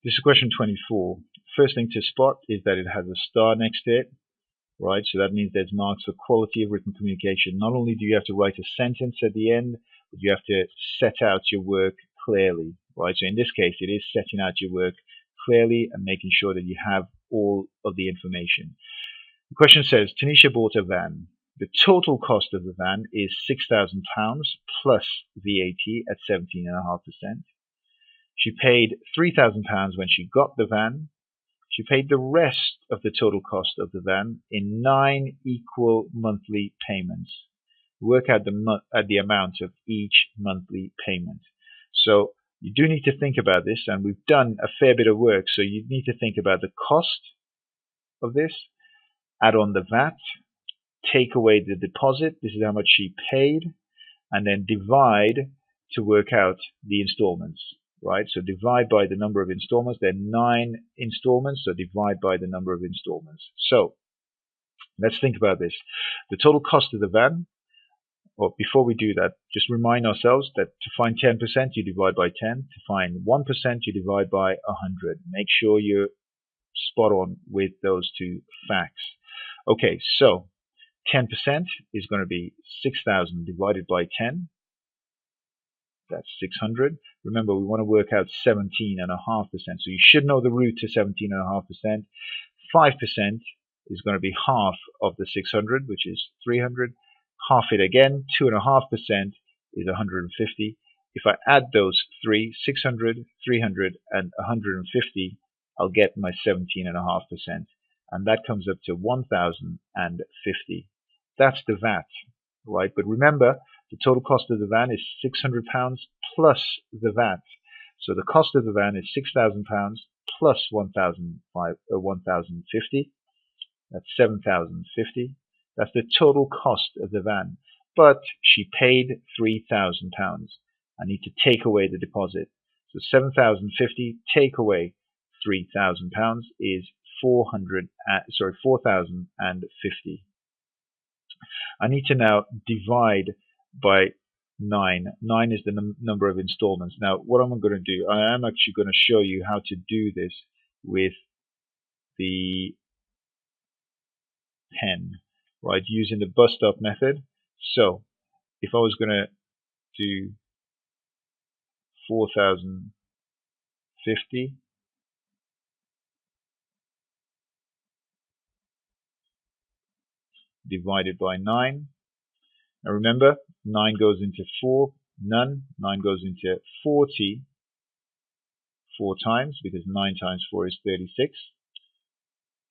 This is question 24. First thing to spot is that it has a star next to it, right? So that means there's marks for quality of written communication. Not only do you have to write a sentence at the end, but you have to set out your work clearly, right? So in this case, it is setting out your work clearly and making sure that you have all of the information. The question says, Tanisha bought a van. The total cost of the van is £6,000 plus VAT at 17.5%. She paid £3,000 when she got the van. She paid the rest of the total cost of the van in 9 equal monthly payments. Work out the amount of each monthly payment. So you do need to think about this, and we've done a fair bit of work. So you need to think about the cost of this, add on the VAT, take away the deposit. This is how much she paid, and then divide to work out the installments. Right, so divide by the number of installments. There are 9 installments, so divide by the number of installments. So let's think about this. The total cost of the van, or before we do that, just remind ourselves that to find 10%, you divide by 10. To find 1%, you divide by 100. Make sure you're spot on with those two facts. Okay, so 10% is going to be 6,000 divided by 10. That's 600. Remember, we want to work out 17.5%. So you should know the root to 17.5%. 5% is going to be half of the 600, which is 300. Half it again, 2.5% is 150. If I add those three, 600, 300, and 150, I'll get my 17.5%. And that comes up to 1,050. That's the VAT, right? But remember, the total cost of the van is £600 plus the VAT. So the cost of the van is £6,000 plus 1,050. That's 7,050. That's the total cost of the van. But she paid £3,000. I need to take away the deposit. So 7,050 take away £3,000 is 4,050. I need to now divide by 9. 9 is the number of installments. Now, what I'm going to do, I am actually going to show you how to do this with the pen, right, using the bust up method. So, if I was going to do 4,050 divided by 9. Now remember, 9 goes into 4, none. 9 goes into 40 4 times, because 9 times 4 is 36.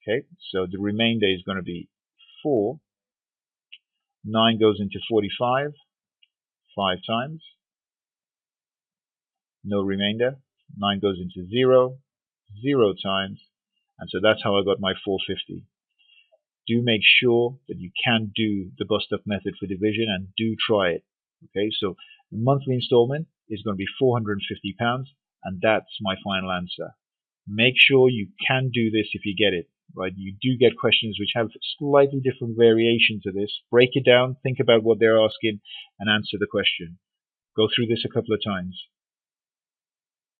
Okay, so the remainder is going to be 4. 9 goes into 45 5 times. No remainder. 9 goes into 0 0 times. And so that's how I got my 450. Do make sure that you can do the bust up method for division, and do try it. Okay, so the monthly installment is going to be £450, and that's my final answer. Make sure you can do this if you get it, right? You do get questions which have slightly different variations of this. Break it down, think about what they're asking, and answer the question. Go through this a couple of times.